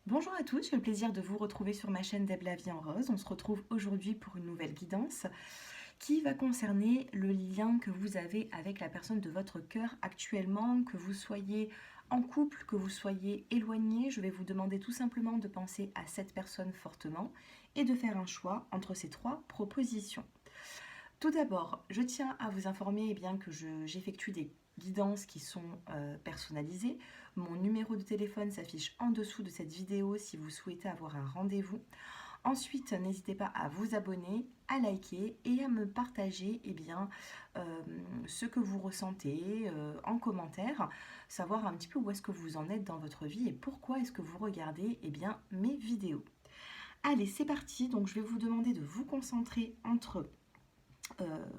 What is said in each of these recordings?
Bonjour à tous, j'ai le plaisir de vous retrouver sur ma chaîne Deb la vie en rose. On se retrouve aujourd'hui pour une nouvelle guidance qui va concerner le lien que vous avez avec la personne de votre cœur actuellement, que vous soyez en couple, que vous soyez éloigné. Je vais vous demander tout simplement de penser à cette personne fortement et de faire un choix entre ces trois propositions. Tout d'abord, je tiens à vous informer bien, que j'effectue des guidances qui sont personnalisées. Mon numéro de téléphone s'affiche en dessous de cette vidéo si vous souhaitez avoir un rendez-vous. Ensuite, n'hésitez pas à vous abonner, à liker et à me partager ce que vous ressentez en commentaire, savoir un petit peu où est-ce que vous en êtes dans votre vie et pourquoi est-ce que vous regardez mes vidéos. Allez, c'est parti. Donc, je vais vous demander de vous concentrer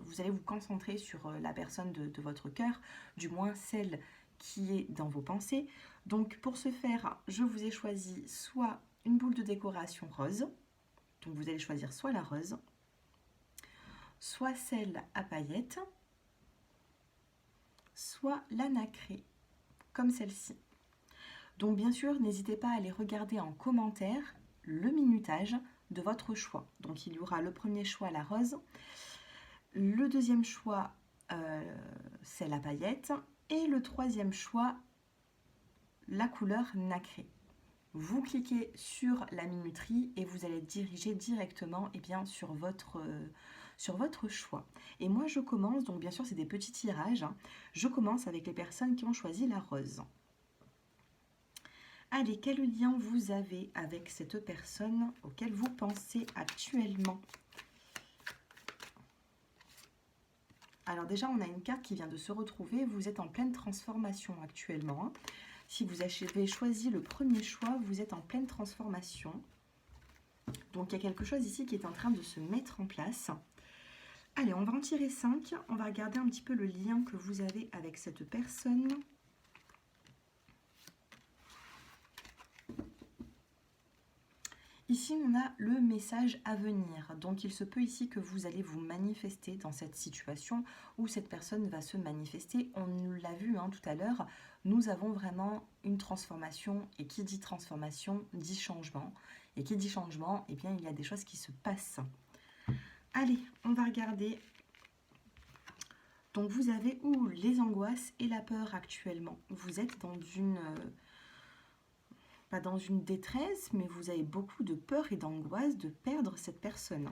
vous allez vous concentrer sur la personne de votre cœur, du moins celle qui est dans vos pensées. Donc pour ce faire, je vous ai choisi soit une boule de décoration rose, donc vous allez choisir soit la rose, soit celle à paillettes, soit la nacrée, comme celle-ci. Donc bien sûr, n'hésitez pas à aller regarder en commentaire le minutage de votre choix. Donc il y aura le premier choix, la rose, le deuxième choix, c'est la paillette. Et le troisième choix, la couleur nacrée. Vous cliquez sur la minuterie et vous allez diriger directement sur votre choix. Et moi je commence, donc bien sûr c'est des petits tirages, hein. Je commence avec les personnes qui ont choisi la rose. Allez, quel lien vous avez avec cette personne auquel vous pensez actuellement? Alors déjà, on a une carte qui vient de se retrouver. Vous êtes en pleine transformation actuellement, hein. Si vous avez choisi le premier choix, vous êtes en pleine transformation. Donc il y a quelque chose ici qui est en train de se mettre en place. Allez, on va en tirer 5. On va regarder un petit peu le lien que vous avez avec cette personne. Ici, on a le message à venir. Donc, il se peut ici que vous allez vous manifester dans cette situation où cette personne va se manifester. On l'a vu tout à l'heure, nous avons vraiment une transformation. Et qui dit transformation, dit changement. Et qui dit changement, eh bien, il y a des choses qui se passent. Allez, on va regarder. Donc, vous avez les angoisses et la peur actuellement. Vous êtes dans pas dans une détresse, mais vous avez beaucoup de peur et d'angoisse de perdre cette personne.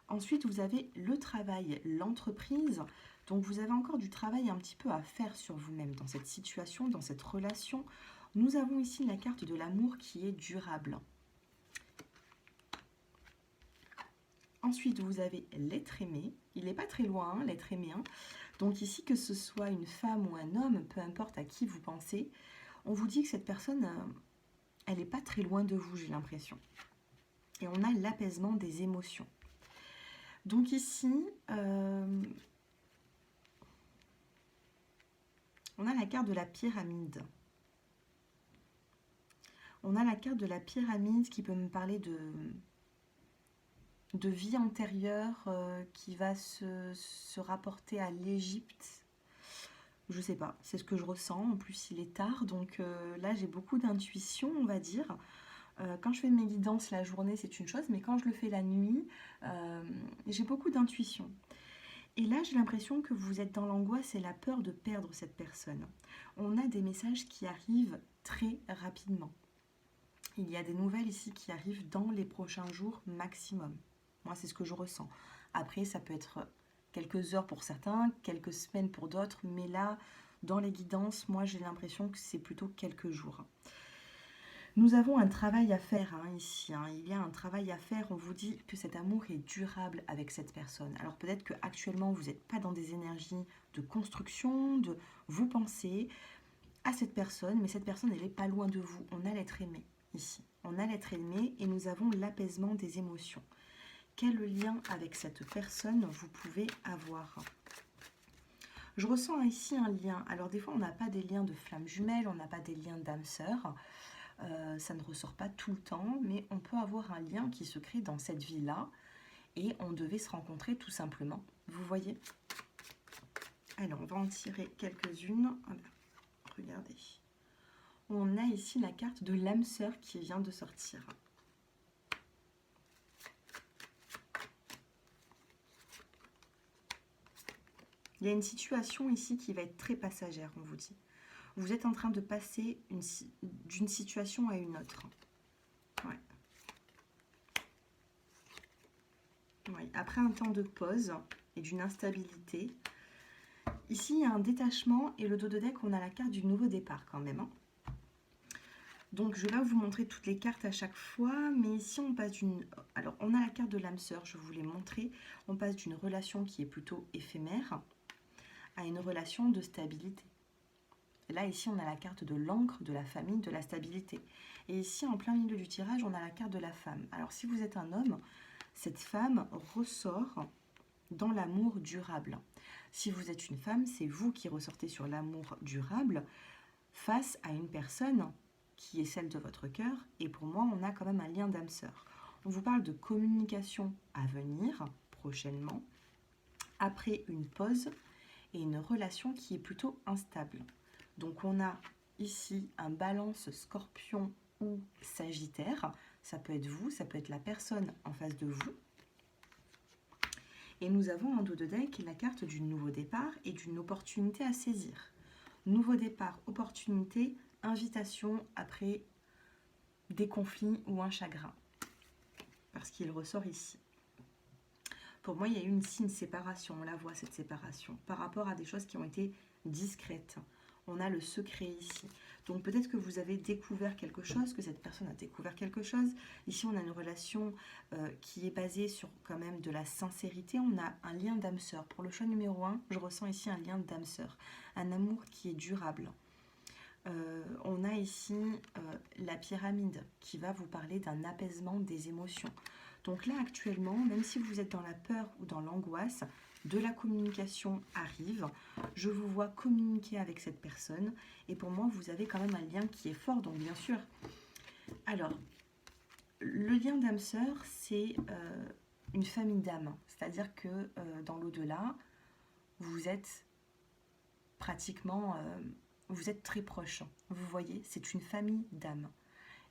Ensuite, vous avez le travail, l'entreprise. Donc, vous avez encore du travail un petit peu à faire sur vous-même dans cette situation, dans cette relation. Nous avons ici la carte de l'amour qui est durable. Ensuite, vous avez l'être aimé. Il n'est pas très loin, hein, l'être aimé. Hein. Donc ici, que ce soit une femme ou un homme, peu importe à qui vous pensez, on vous dit que cette personne, elle n'est pas très loin de vous, j'ai l'impression. Et on a l'apaisement des émotions. Donc ici, on a la carte de la pyramide. On a la carte de la pyramide qui peut me parler de vie antérieure qui va se rapporter à l'Égypte. Je sais pas, c'est ce que je ressens. En plus, il est tard, donc là, j'ai beaucoup d'intuition, on va dire. Quand je fais mes guidances la journée, c'est une chose, mais quand je le fais la nuit, j'ai beaucoup d'intuition. Et là, j'ai l'impression que vous êtes dans l'angoisse et la peur de perdre cette personne. On a des messages qui arrivent très rapidement. Il y a des nouvelles ici qui arrivent dans les prochains jours maximum. Moi, c'est ce que je ressens. Après, ça peut être quelques heures pour certains, quelques semaines pour d'autres, mais là, dans les guidances, moi, j'ai l'impression que c'est plutôt quelques jours. Nous avons un travail à faire ici. Il y a un travail à faire. On vous dit que cet amour est durable avec cette personne. Alors peut-être qu'actuellement, vous n'êtes pas dans des énergies de construction, de vous pensez à cette personne, mais cette personne, elle n'est pas loin de vous. On a l'être aimé ici. On a l'être aimé et nous avons l'apaisement des émotions. Quel lien avec cette personne vous pouvez avoir? Je ressens ici un lien. Alors des fois, on n'a pas des liens de flammes jumelles, on n'a pas des liens d'âme sœur. Ça ne ressort pas tout le temps, mais on peut avoir un lien qui se crée dans cette vie-là et on devait se rencontrer tout simplement. Vous voyez? Alors, on va en tirer quelques-unes. Regardez. On a ici la carte de l'âme sœur qui vient de sortir. Il y a une situation ici qui va être très passagère, on vous dit. Vous êtes en train de passer d'une situation à une autre. Ouais. Ouais. Après un temps de pause et d'une instabilité, ici il y a un détachement et le dos de deck, on a la carte du nouveau départ quand même. Hein. Donc je vais pas vous montrer toutes les cartes à chaque fois, mais ici on passe d'une... Alors on a la carte de l'âme sœur, je vous l'ai montré. On passe d'une relation qui est plutôt éphémère à une relation de stabilité. Là, ici, on a la carte de l'encre, de la famille, de la stabilité. Et ici, en plein milieu du tirage, on a la carte de la femme. Alors, si vous êtes un homme, cette femme ressort dans l'amour durable. Si vous êtes une femme, c'est vous qui ressortez sur l'amour durable face à une personne qui est celle de votre cœur. Et pour moi, on a quand même un lien d'âme sœur. On vous parle de communication à venir, prochainement, après une pause et une relation qui est plutôt instable. Donc on a ici un balance scorpion ou sagittaire. Ça peut être vous, ça peut être la personne en face de vous. Et nous avons en dos de deck la carte du nouveau départ et d'une opportunité à saisir. Nouveau départ, opportunité, invitation après des conflits ou un chagrin. Parce qu'il ressort ici. Pour moi, il y a eu ici une séparation, on la voit cette séparation, par rapport à des choses qui ont été discrètes. On a le secret ici. Donc peut-être que vous avez découvert quelque chose, que cette personne a découvert quelque chose. Ici, on a une relation qui est basée sur quand même de la sincérité. On a un lien d'âme sœur. Pour le choix numéro 1, je ressens ici un lien d'âme sœur. Un amour qui est durable. On a ici la pyramide qui va vous parler d'un apaisement des émotions. Donc là, actuellement, même si vous êtes dans la peur ou dans l'angoisse, de la communication arrive. Je vous vois communiquer avec cette personne. Et pour moi, vous avez quand même un lien qui est fort. Donc, bien sûr. Alors, le lien d'âme sœur, c'est une famille d'âmes. C'est-à-dire que dans l'au-delà, vous êtes pratiquement... vous êtes très proches. Vous voyez, c'est une famille d'âmes.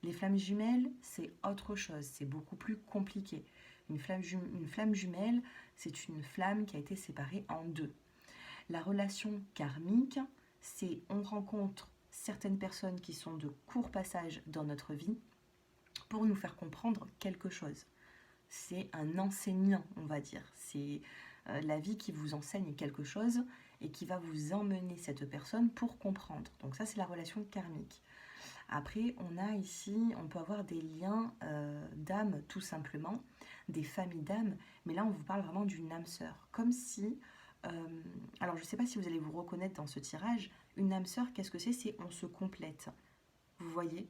Les flammes jumelles, c'est autre chose, c'est beaucoup plus compliqué. Une flamme jumelle, c'est une flamme qui a été séparée en deux. La relation karmique, c'est on rencontre certaines personnes qui sont de court passage dans notre vie pour nous faire comprendre quelque chose. C'est un enseignant, on va dire. C'est la vie qui vous enseigne quelque chose et qui va vous emmener cette personne pour comprendre. Donc ça, c'est la relation karmique. Après, on a ici, on peut avoir des liens d'âme tout simplement, des familles d'âme, mais là on vous parle vraiment d'une âme sœur. Comme si, alors je ne sais pas si vous allez vous reconnaître dans ce tirage, une âme sœur, qu'est-ce que c'est? C'est on se complète. Vous voyez?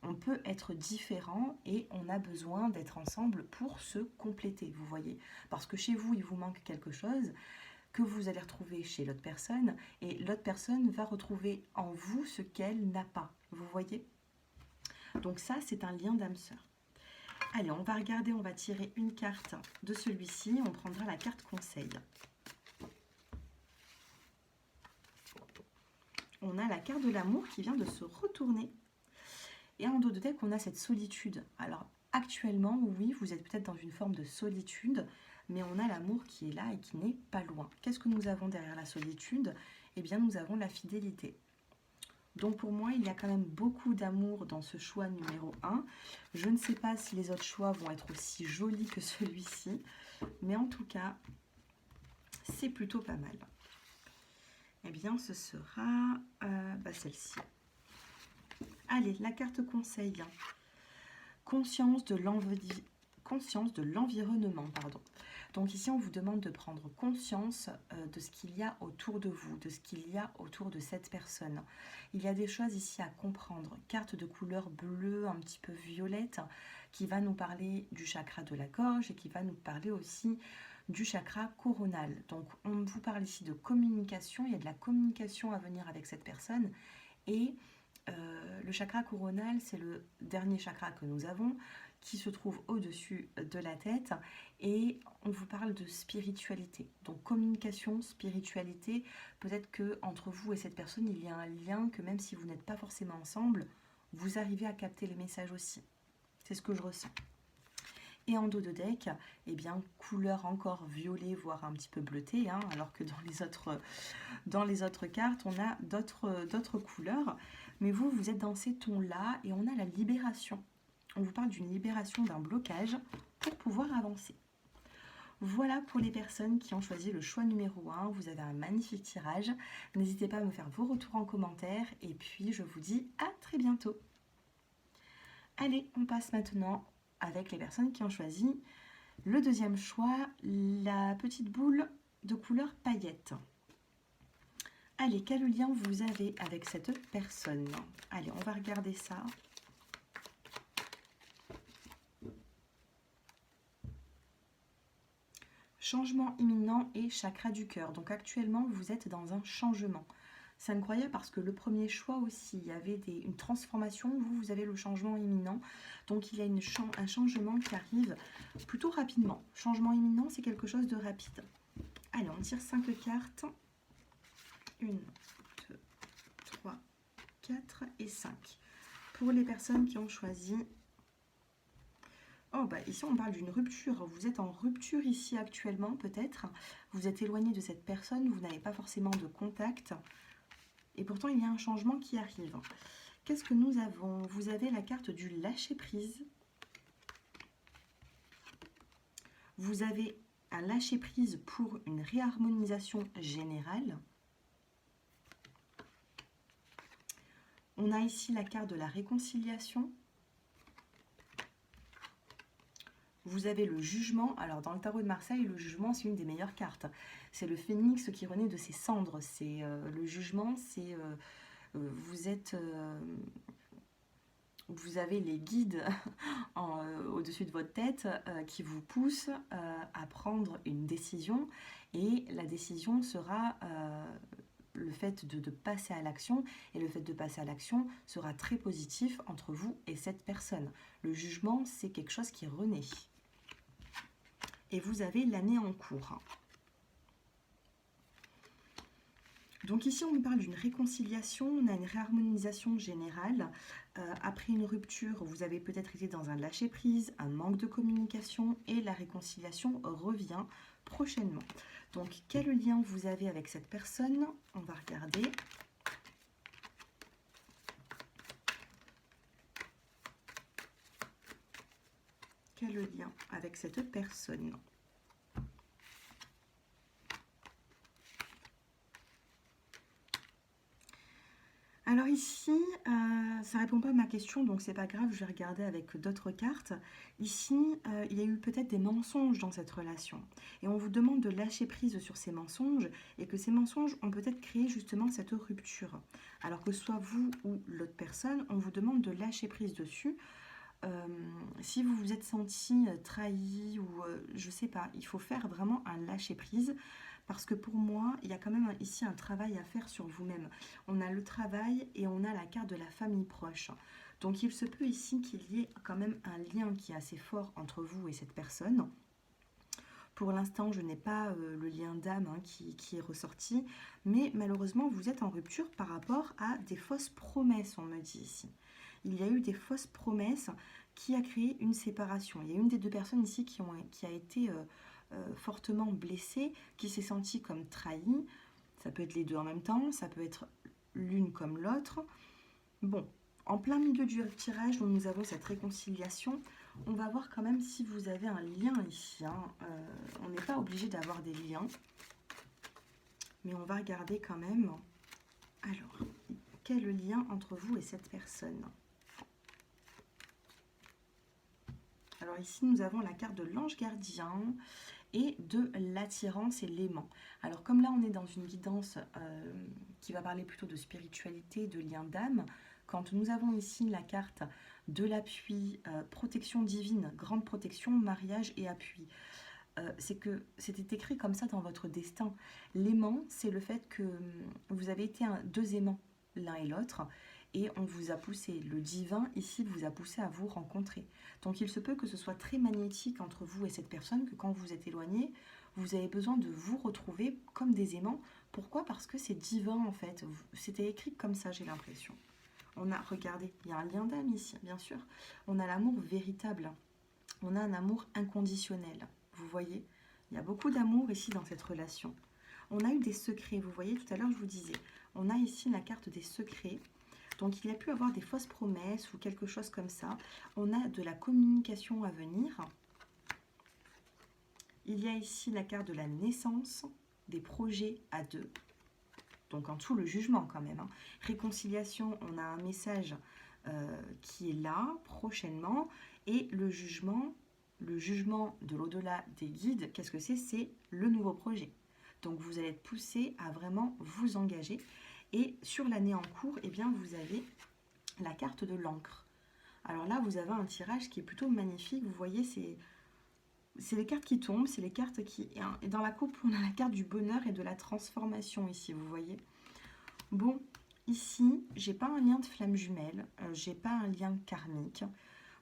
On peut être différent et on a besoin d'être ensemble pour se compléter, vous voyez? Parce que chez vous, il vous manque quelque chose que vous allez retrouver chez l'autre personne et l'autre personne va retrouver en vous ce qu'elle n'a pas. Vous voyez? Donc ça, c'est un lien d'âme sœur. Allez, on va regarder, on va tirer une carte de celui-ci. On prendra la carte conseil. On a la carte de l'amour qui vient de se retourner. Et en dos de deck, on a cette solitude. Alors, actuellement, oui, vous êtes peut-être dans une forme de solitude, mais on a l'amour qui est là et qui n'est pas loin. Qu'est-ce que nous avons derrière la solitude? Eh bien, nous avons la fidélité. Donc pour moi, il y a quand même beaucoup d'amour dans ce choix numéro 1. Je ne sais pas si les autres choix vont être aussi jolis que celui-ci, mais en tout cas, c'est plutôt pas mal. Eh bien, ce sera celle-ci. Allez, la carte conseil. Conscience de l'environnement, pardon. Donc ici, on vous demande de prendre conscience de ce qu'il y a autour de vous, de ce qu'il y a autour de cette personne. Il y a des choses ici à comprendre. Carte de couleur bleue, un petit peu violette, qui va nous parler du chakra de la gorge et qui va nous parler aussi du chakra coronal. Donc on vous parle ici de communication, il y a de la communication à venir avec cette personne et Le chakra coronal, c'est le dernier chakra que nous avons, qui se trouve au-dessus de la tête, et on vous parle de spiritualité. Donc communication, spiritualité, peut-être que entre vous et cette personne, il y a un lien que même si vous n'êtes pas forcément ensemble, vous arrivez à capter les messages aussi. C'est ce que je ressens. Et en dos de deck, eh bien, couleur encore violet, voire un petit peu bleuté, hein, alors que dans les autres cartes, on a d'autres couleurs. Mais vous, vous êtes dans ces tons-là et on a la libération. On vous parle d'une libération d'un blocage pour pouvoir avancer. Voilà pour les personnes qui ont choisi le choix numéro 1. Vous avez un magnifique tirage. N'hésitez pas à me faire vos retours en commentaire. Et puis, je vous dis à très bientôt. Allez, on passe maintenant avec les personnes qui ont choisi le deuxième choix, la petite boule de couleur paillette. Allez, quel lien vous avez avec cette personne? Allez, on va regarder ça. Changement imminent et chakra du cœur. Donc actuellement, vous êtes dans un changement. C'est incroyable parce que le premier choix aussi, il y avait une transformation. Vous avez le changement imminent. Donc il y a un changement qui arrive plutôt rapidement. Changement imminent, c'est quelque chose de rapide. Allez, on tire 5 cartes. 1, 2, 3, 4 et 5. Pour les personnes qui ont choisi... Oh, bah ici on parle d'une rupture. Vous êtes en rupture ici actuellement peut-être. Vous êtes éloigné de cette personne, vous n'avez pas forcément de contact. Et pourtant il y a un changement qui arrive. Qu'est-ce que nous avons? Vous avez la carte du lâcher-prise. Vous avez un lâcher-prise pour une réharmonisation générale. On a ici la carte de la réconciliation. Vous avez le jugement. Alors dans le tarot de Marseille, le jugement c'est une des meilleures cartes. C'est le phénix qui renaît de ses cendres. C'est le jugement, c'est vous avez les guides au-dessus de votre tête qui vous poussent à prendre une décision, et la décision sera le fait de passer à l'action, et le fait de passer à l'action sera très positif entre vous et cette personne. Le jugement, c'est quelque chose qui renaît. Et vous avez l'année en cours. Donc ici, on nous parle d'une réconciliation, on a une réharmonisation générale. Après une rupture, vous avez peut-être été dans un lâcher-prise, un manque de communication, et la réconciliation revient prochainement. Donc, quel lien vous avez avec cette personne? On va regarder. Quel lien avec cette personne? Alors ici, ça ne répond pas à ma question, donc c'est pas grave, je vais regarder avec d'autres cartes. Ici, il y a eu peut-être des mensonges dans cette relation. Et on vous demande de lâcher prise sur ces mensonges, et que ces mensonges ont peut-être créé justement cette rupture. Alors que soit vous ou l'autre personne, on vous demande de lâcher prise dessus. Si vous vous êtes senti trahi, ou je sais pas, il faut faire vraiment un lâcher prise. Parce que pour moi, il y a quand même ici un travail à faire sur vous-même. On a le travail et on a la carte de la famille proche. Donc il se peut ici qu'il y ait quand même un lien qui est assez fort entre vous et cette personne. Pour l'instant, je n'ai pas le lien d'âme qui est ressorti. Mais malheureusement, vous êtes en rupture par rapport à des fausses promesses, on me dit ici. Il y a eu des fausses promesses qui a créé une séparation. Il y a une des deux personnes ici qui a été... fortement blessée, qui s'est sentie comme trahie. Ça peut être les deux en même temps, ça peut être l'une comme l'autre. Bon, en plein milieu du tirage où nous avons cette réconciliation, on va voir quand même si vous avez un lien ici. On n'est pas obligé d'avoir des liens, mais on va regarder quand même. Alors, quel est le lien entre vous et cette personne? Alors ici, nous avons la carte de l'ange gardien et de l'attirance et l'aimant. Alors comme là, on est dans une guidance qui va parler plutôt de spiritualité, de lien d'âme, quand nous avons ici la carte de l'appui, protection divine, grande protection, mariage et appui, c'est que c'était écrit comme ça dans votre destin. L'aimant, c'est le fait que vous avez été deux aimants, l'un et l'autre, et on vous a poussé, le divin ici vous a poussé à vous rencontrer. Donc il se peut que ce soit très magnétique entre vous et cette personne, que quand vous êtes éloigné, vous avez besoin de vous retrouver comme des aimants. Pourquoi? Parce que c'est divin en fait. C'était écrit comme ça, j'ai l'impression. On a, regardez, il y a un lien d'âme ici, bien sûr. On a l'amour véritable. On a un amour inconditionnel. Vous voyez? Il y a beaucoup d'amour ici dans cette relation. On a eu des secrets. Vous voyez, tout à l'heure, je vous disais. On a ici la carte des secrets. Donc, il y a pu avoir des fausses promesses ou quelque chose comme ça. On a de la communication à venir. Il y a ici la carte de la naissance, des projets à deux. Donc en dessous, le jugement quand même. Hein. Réconciliation, on a un message qui est là prochainement. Et le jugement de l'au-delà des guides, qu'est-ce que c'est? C'est le nouveau projet. Donc vous allez être poussé à vraiment vous engager. Et sur l'année en cours, eh bien, vous avez la carte de l'encre. Alors là, vous avez un tirage qui est plutôt magnifique. Vous voyez, c'est les cartes qui tombent, c'est les cartes qui... Et dans la coupe, on a la carte du bonheur et de la transformation ici, vous voyez. Bon, ici, j'ai pas un lien de flamme jumelle, j'ai pas un lien karmique.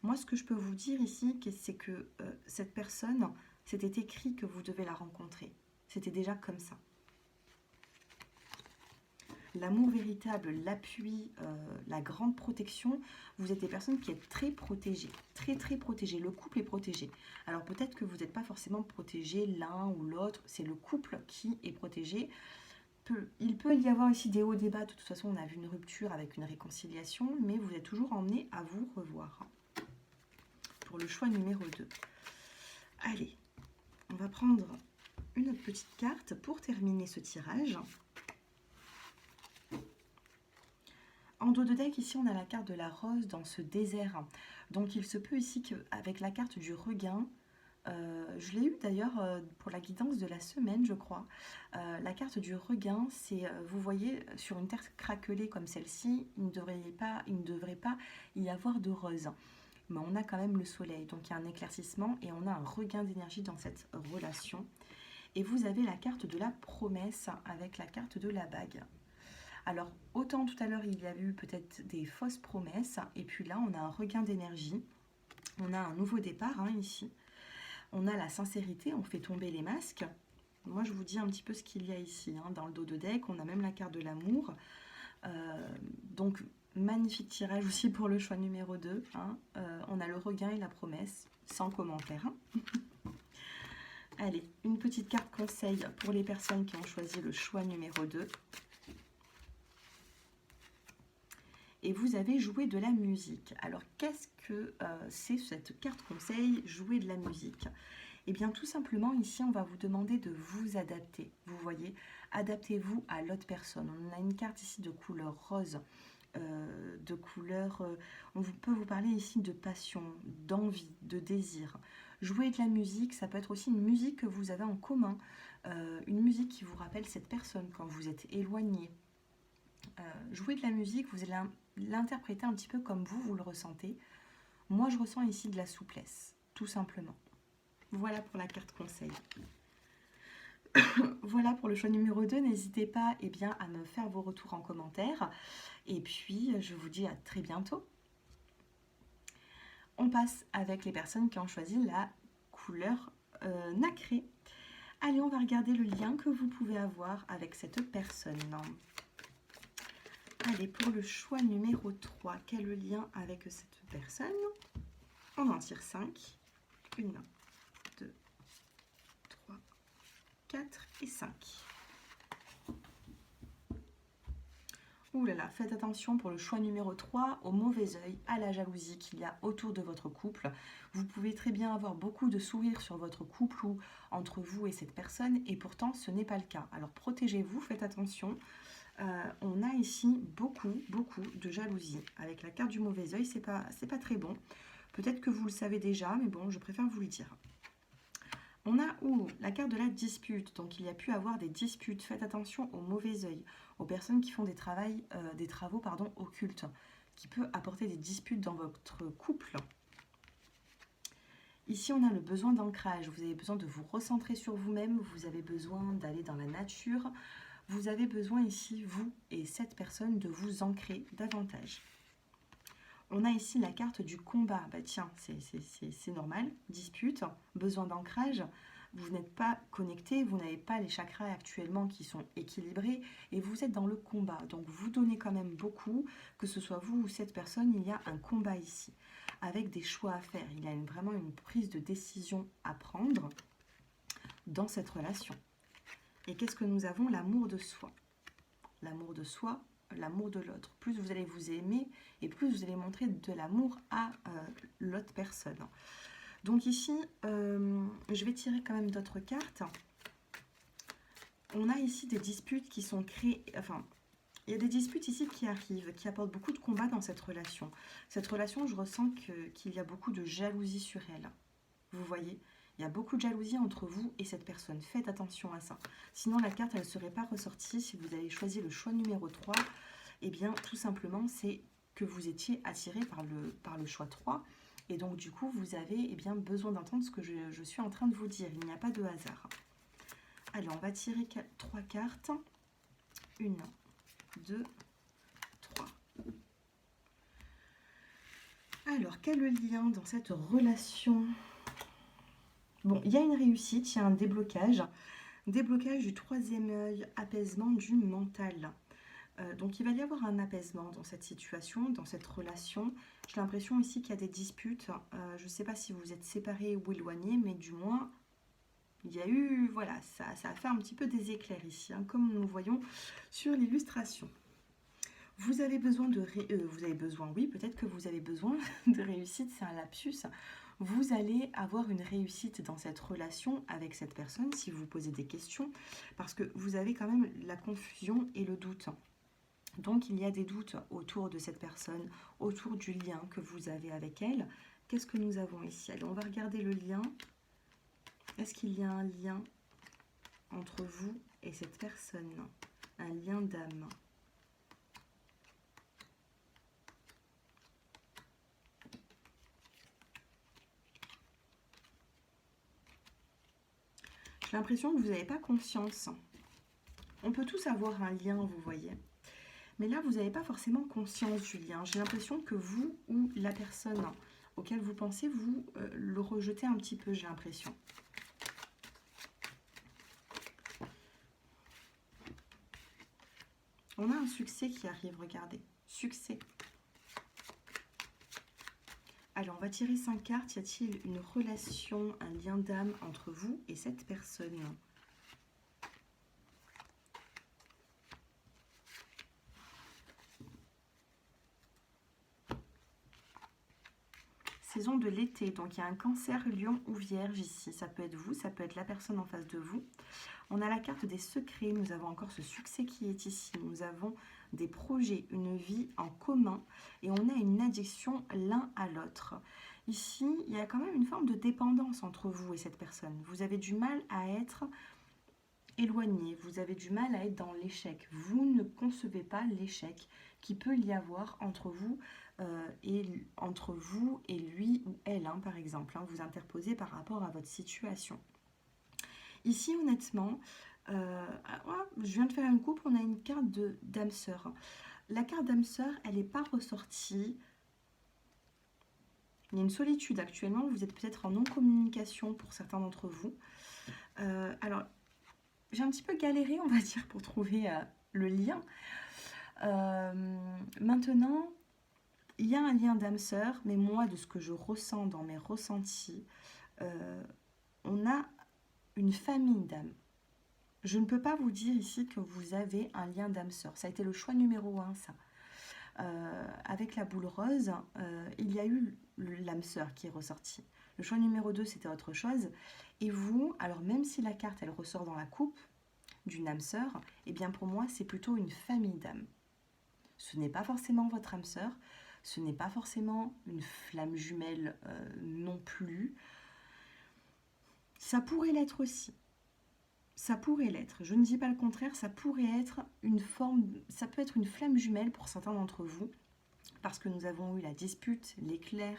Moi, ce que je peux vous dire ici, c'est que cette personne, c'était écrit que vous devez la rencontrer. C'était déjà comme ça. L'amour véritable, l'appui, la grande protection, vous êtes des personnes qui êtes très protégées, très protégées. Le couple est protégé. Alors peut-être que vous n'êtes pas forcément protégé l'un ou l'autre, c'est le couple qui est protégé. Il peut y avoir aussi des hauts débats, de toute façon on a vu une rupture avec une réconciliation, mais vous êtes toujours emmené à vous revoir. Pour le choix numéro 2. Allez, on va prendre une autre petite carte pour terminer ce tirage. En dos de deck, ici, on a la carte de la rose dans ce désert. Donc, il se peut ici qu'avec la carte du regain, je l'ai eu d'ailleurs pour la guidance de la semaine, je crois. La carte du regain, c'est, vous voyez, sur une terre craquelée comme celle-ci, il ne devrait pas y avoir de rose. Mais on a quand même le soleil, donc il y a un éclaircissement et on a un regain d'énergie dans cette relation. Et vous avez la carte de la promesse avec la carte de la bague. Alors, autant tout à l'heure, il y a eu peut-être des fausses promesses, et puis là, on a un regain d'énergie, on a un nouveau départ, hein, ici. On a la sincérité, on fait tomber les masques. Moi, je vous dis un petit peu ce qu'il y a ici, hein, dans le dos de deck, on a même la carte de l'amour. Donc, magnifique tirage aussi pour le choix numéro 2. Hein. On a le regain et la promesse, sans commentaire. Hein. Allez, une petite carte conseil pour les personnes qui ont choisi le choix numéro 2. Et vous avez joué de la musique. Alors, qu'est-ce que c'est cette carte conseil, jouer de la musique? Eh bien, tout simplement, ici, on va vous demander de vous adapter. Vous voyez, adaptez-vous à l'autre personne. On a une carte ici de couleur rose, de couleur... on peut vous parler ici de passion, d'envie, de désir. Jouer de la musique, ça peut être aussi une musique que vous avez en commun, une musique qui vous rappelle cette personne quand vous êtes éloigné. Jouer de la musique, vous allez l'interpréter un petit peu comme vous le ressentez. Moi, je ressens ici de la souplesse, tout simplement. Voilà pour la carte conseil. Voilà pour le choix numéro 2. N'hésitez pas bien, à me faire vos retours en commentaire. Et puis, je vous dis à très bientôt. On passe avec les personnes qui ont choisi la couleur nacrée. Allez, on va regarder le lien que vous pouvez avoir avec cette personne. Allez, pour le choix numéro 3, quel est le lien avec cette personne? On en tire 5. 1, 2, 3, 4 et 5. Ouh là là, faites attention pour le choix numéro 3, au mauvais œil, à la jalousie qu'il y a autour de votre couple. Vous pouvez très bien avoir beaucoup de sourires sur votre couple ou entre vous et cette personne, et pourtant ce n'est pas le cas. Alors protégez-vous, faites attention. On a ici beaucoup de jalousie. Avec la carte du mauvais œil, c'est pas très bon. Peut-être que vous le savez déjà, mais bon, je préfère vous le dire. On a la carte de la dispute. Donc, il y a pu avoir des disputes. Faites attention au mauvais œil, aux personnes qui font des travaux occultes, qui peut apporter des disputes dans votre couple. Ici, on a le besoin d'ancrage. Vous avez besoin de vous recentrer sur vous-même. Vous avez besoin d'aller dans la nature. Vous avez besoin ici, vous et cette personne, de vous ancrer davantage. On a ici la carte du combat. Bah tiens, c'est normal. Dispute, besoin d'ancrage. Vous n'êtes pas connecté, vous n'avez pas les chakras actuellement qui sont équilibrés et vous êtes dans le combat. Donc vous donnez quand même beaucoup, que ce soit vous ou cette personne, il y a un combat ici, avec des choix à faire. Il y a vraiment une prise de décision à prendre dans cette relation. Et qu'est-ce que nous avons? L'amour de soi. L'amour de soi, l'amour de l'autre. Plus vous allez vous aimer et plus vous allez montrer de l'amour à l'autre personne. Donc ici, je vais tirer quand même d'autres cartes. On a ici des disputes qui sont créées, enfin, il y a des disputes ici qui arrivent, qui apportent beaucoup de combats dans cette relation. Cette relation, je ressens qu'il y a beaucoup de jalousie sur elle. Vous voyez, il y a beaucoup de jalousie entre vous et cette personne. Faites attention à ça. Sinon, la carte, elle ne serait pas ressortie. Si vous avez choisi le choix numéro 3, eh bien, tout simplement, c'est que vous étiez attiré par le choix 3. Et donc, du coup, vous avez besoin d'entendre ce que je suis en train de vous dire. Il n'y a pas de hasard. Allez, on va tirer 3 cartes. 1, 2, 3. Alors, quel est le lien dans cette relation? Bon, il y a une réussite, il y a un déblocage. Déblocage du troisième œil, apaisement du mental. Donc il va y avoir un apaisement dans cette situation, dans cette relation. J'ai l'impression ici qu'il y a des disputes. Je ne sais pas si vous êtes séparés ou éloignés, mais du moins, il y a eu, voilà, ça a fait un petit peu des éclairs ici, hein, comme nous voyons sur l'illustration. Vous avez besoin oui, peut-être que vous avez besoin de réussite, c'est un lapsus. Vous allez avoir une réussite dans cette relation avec cette personne si vous posez des questions, parce que vous avez quand même la confusion et le doute. Donc, il y a des doutes autour de cette personne, autour du lien que vous avez avec elle. Qu'est-ce que nous avons ici? Alors, on va regarder le lien. Est-ce qu'il y a un lien entre vous et cette personne? Un lien d'âme. J'ai l'impression que vous n'avez pas conscience. On peut tous avoir un lien, vous voyez. Mais là, vous n'avez pas forcément conscience du lien. J'ai l'impression que vous ou la personne auquel vous pensez, vous le rejetez un petit peu, j'ai l'impression. On a un succès qui arrive, regardez. Succès. Alors, on va tirer 5 cartes. Y a-t-il une relation, un lien d'âme entre vous et cette personne? Saison de l'été, donc il y a un cancer, lion ou vierge ici. Ça peut être vous, ça peut être la personne en face de vous. On a la carte des secrets, nous avons encore ce succès qui est ici. Nous avons des projets, une vie en commun et on a une addiction l'un à l'autre. Ici, il y a quand même une forme de dépendance entre vous et cette personne. Vous avez du mal à être éloigné, vous avez du mal à être dans l'échec. Vous ne concevez pas l'échec qui peut y avoir entre vous et lui ou elle, hein, par exemple. Hein, vous interposez par rapport à votre situation. Ici, honnêtement, je viens de faire une coupe, on a une carte d'âme sœur. La carte d'âme sœur, elle n'est pas ressortie. Il y a une solitude actuellement, vous êtes peut-être en non-communication pour certains d'entre vous. Alors, j'ai un petit peu galéré, on va dire, pour trouver le lien. Maintenant, il y a un lien d'âme sœur, mais moi, de ce que je ressens dans mes ressentis, on a une famille d'âme. Je ne peux pas vous dire ici que vous avez un lien d'âme sœur. Ça a été le choix numéro 1, ça. Avec la boule rose, il y a eu l'âme sœur qui est ressortie. Le choix numéro 2, c'était autre chose. Et vous, alors même si la carte, elle ressort dans la coupe d'une âme sœur, eh bien pour moi, c'est plutôt une famille d'âme. Ce n'est pas forcément votre âme sœur, ce n'est pas forcément une flamme jumelle non plus. Ça pourrait l'être aussi. Ça pourrait l'être. Je ne dis pas le contraire, ça pourrait être une forme, ça peut être une flamme jumelle pour certains d'entre vous, parce que nous avons eu la dispute, l'éclair,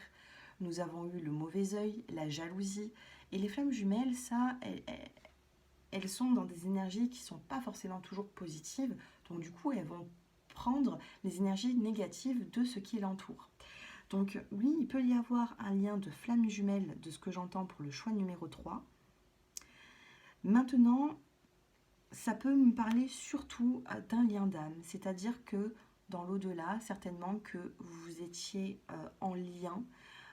nous avons eu le mauvais œil, la jalousie, et les flammes jumelles, ça, elles sont dans des énergies qui ne sont pas forcément toujours positives. Donc du coup, elles vont prendre les énergies négatives de ce qui l'entoure. Donc oui, il peut y avoir un lien de flamme jumelle de ce que j'entends pour le choix numéro 3. Maintenant, ça peut me parler surtout d'un lien d'âme, c'est-à-dire que dans l'au-delà, certainement que vous étiez en lien,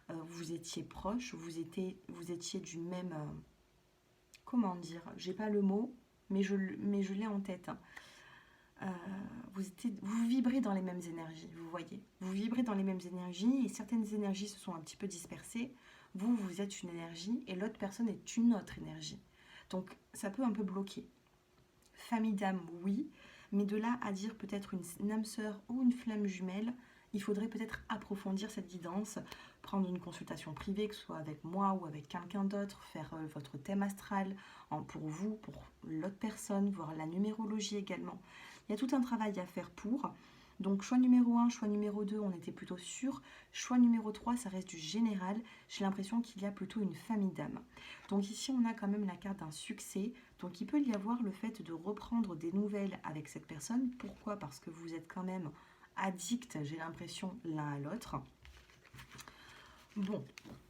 vous étiez proche, vous étiez du même... comment dire? J'ai pas le mot, mais je l'ai en tête. Hein. Vous vibrez dans les mêmes énergies, vous voyez. Vous vibrez dans les mêmes énergies et certaines énergies se sont un petit peu dispersées. Vous, vous êtes une énergie et l'autre personne est une autre énergie. Donc ça peut un peu bloquer. Famille d'âme, oui, mais de là à dire peut-être une âme sœur ou une flamme jumelle, il faudrait peut-être approfondir cette guidance, prendre une consultation privée, que ce soit avec moi ou avec quelqu'un d'autre, faire votre thème astral pour vous, pour l'autre personne, voir la numérologie également. Il y a tout un travail à faire pour. Donc choix numéro 1, choix numéro 2, on était plutôt sûr. Choix numéro 3, ça reste du général. J'ai l'impression qu'il y a plutôt une famille d'âmes. Donc ici, on a quand même la carte d'un succès. Donc il peut y avoir le fait de reprendre des nouvelles avec cette personne. Pourquoi? Parce que vous êtes quand même addicts, j'ai l'impression, l'un à l'autre. Bon,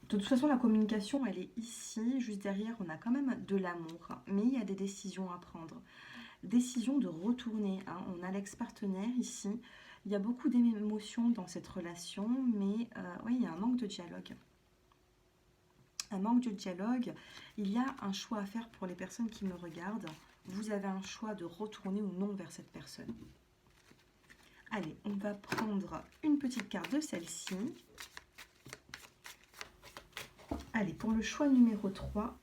de toute façon, la communication, elle est ici. Juste derrière, on a quand même de l'amour. Mais il y a des décisions à prendre. Décision de retourner. Hein. On a l'ex-partenaire ici. Il y a beaucoup d'émotions dans cette relation, mais oui, il y a un manque de dialogue. Un manque de dialogue. Il y a un choix à faire pour les personnes qui me regardent. Vous avez un choix de retourner ou non vers cette personne. Allez, on va prendre une petite carte de celle-ci. Allez, pour le choix numéro 3,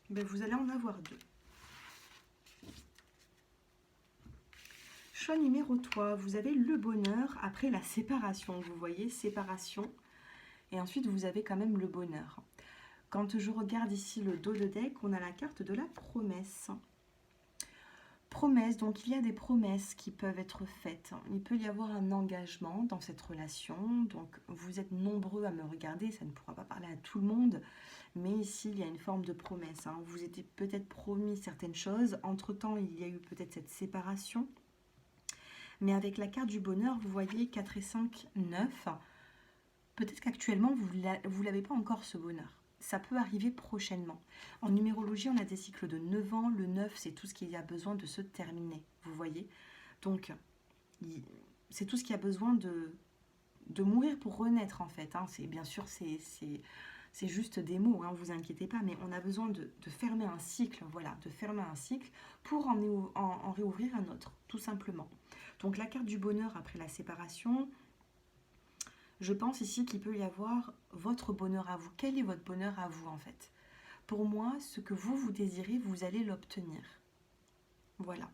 ben vous allez en avoir 2. Choix numéro 3, vous avez le bonheur après la séparation. Vous voyez, séparation. Et ensuite, vous avez quand même le bonheur. Quand je regarde ici le dos de deck, on a la carte de la promesse. Promesse, donc il y a des promesses qui peuvent être faites. Il peut y avoir un engagement dans cette relation. Donc vous êtes nombreux à me regarder, ça ne pourra pas parler à tout le monde. Mais ici, il y a une forme de promesse. Hein. Vous étiez peut-être promis certaines choses. Entre-temps, il y a eu peut-être cette séparation. Mais avec la carte du bonheur, vous voyez 4 et 5, 9. Peut-être qu'actuellement, vous ne l'avez pas encore ce bonheur. Ça peut arriver prochainement. En numérologie, on a des cycles de 9 ans. Le 9, c'est tout ce qu'il y a besoin de se terminer. Vous voyez? Donc, c'est tout ce qui a besoin de mourir pour renaître, en fait. Hein. Bien sûr, c'est juste des mots, hein, vous inquiétez pas. Mais on a besoin de fermer un cycle, voilà, de fermer un cycle pour en réouvrir un autre, tout simplement. Donc, la carte du bonheur après la séparation... Je pense ici qu'il peut y avoir votre bonheur à vous. Quel est votre bonheur à vous en fait? Pour moi, ce que vous désirez, vous allez l'obtenir. Voilà.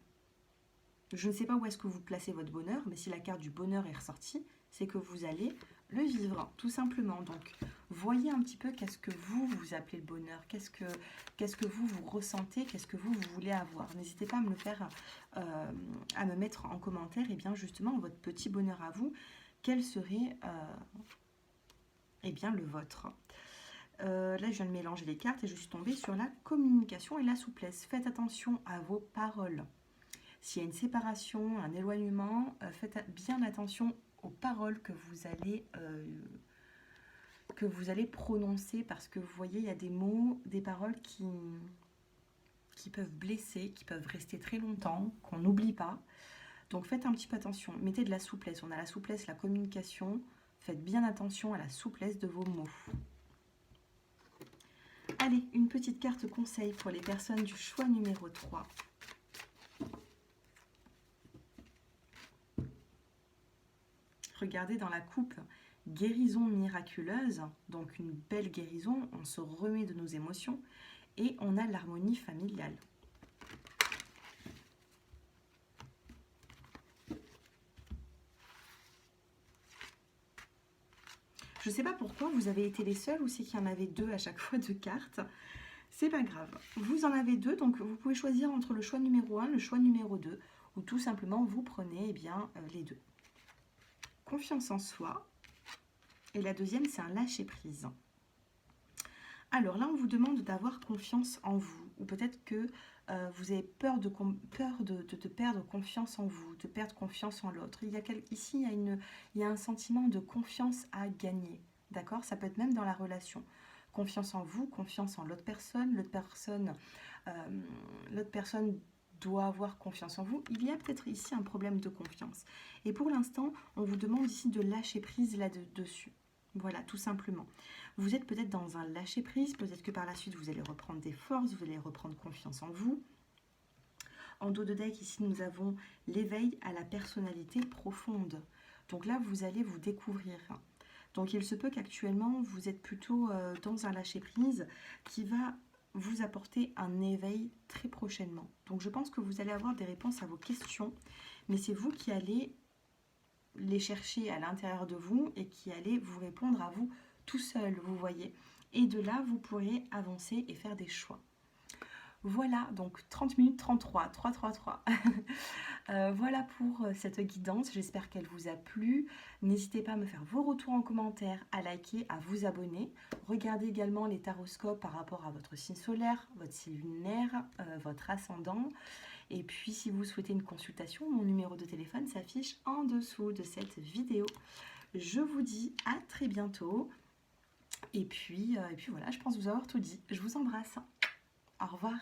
Je ne sais pas où est-ce que vous placez votre bonheur, mais si la carte du bonheur est ressortie, c'est que vous allez le vivre, tout simplement. Donc, voyez un petit peu qu'est-ce que vous appelez le bonheur, qu'est-ce que vous ressentez, qu'est-ce que vous voulez avoir. N'hésitez pas à me le faire, à me mettre en commentaire, et bien justement, votre petit bonheur à vous. Quel serait eh bien, le vôtre? Là, je viens de mélanger les cartes et je suis tombée sur la communication et la souplesse. Faites attention à vos paroles. S'il y a une séparation, un éloignement, faites bien attention aux paroles que vous allez prononcer parce que vous voyez, il y a des mots, des paroles qui peuvent blesser, qui peuvent rester très longtemps, qu'on n'oublie pas. Donc faites un petit peu attention, mettez de la souplesse. On a la souplesse, la communication. Faites bien attention à la souplesse de vos mots. Allez, une petite carte conseil pour les personnes du choix numéro 3. Regardez dans la coupe, guérison miraculeuse, donc une belle guérison, on se remet de nos émotions et on a l'harmonie familiale. Je ne sais pas pourquoi vous avez été les seuls ou c'est qu'il y en avait 2 à chaque fois de cartes. C'est pas grave. Vous en avez 2, donc vous pouvez choisir entre le choix numéro 1 et le choix numéro 2. Ou tout simplement, vous prenez les 2. Confiance en soi. Et la deuxième, c'est un lâcher-prise. Alors là, on vous demande d'avoir confiance en vous. Ou peut-être que vous avez peur de perdre confiance en vous, de perdre confiance en l'autre. Ici, il y a un sentiment de confiance à gagner. D'accord? Ça peut être même dans la relation. Confiance en vous, confiance en l'autre personne. Euh, l'autre personne doit avoir confiance en vous. Il y a peut-être ici un problème de confiance. Et pour l'instant, on vous demande ici de lâcher prise là-dessus. Voilà, tout simplement. Vous êtes peut-être dans un lâcher-prise, peut-être que par la suite vous allez reprendre des forces, vous allez reprendre confiance en vous. En dos de deck, ici, nous avons l'éveil à la personnalité profonde. Donc là, vous allez vous découvrir. Donc il se peut qu'actuellement, vous êtes plutôt dans un lâcher-prise qui va vous apporter un éveil très prochainement. Donc je pense que vous allez avoir des réponses à vos questions, mais c'est vous qui allez les chercher à l'intérieur de vous et qui allez vous répondre à vous tout seul, vous voyez. Et de là, vous pourrez avancer et faire des choix. Voilà, donc 30 minutes 33, 333. Voilà pour cette guidance, j'espère qu'elle vous a plu. N'hésitez pas à me faire vos retours en commentaire, à liker, à vous abonner. Regardez également les taroscopes par rapport à votre signe solaire, votre signe lunaire, votre ascendant. Et puis si vous souhaitez une consultation, mon numéro de téléphone s'affiche en dessous de cette vidéo. Je vous dis à très bientôt. Et puis voilà, je pense vous avoir tout dit. Je vous embrasse. Au revoir.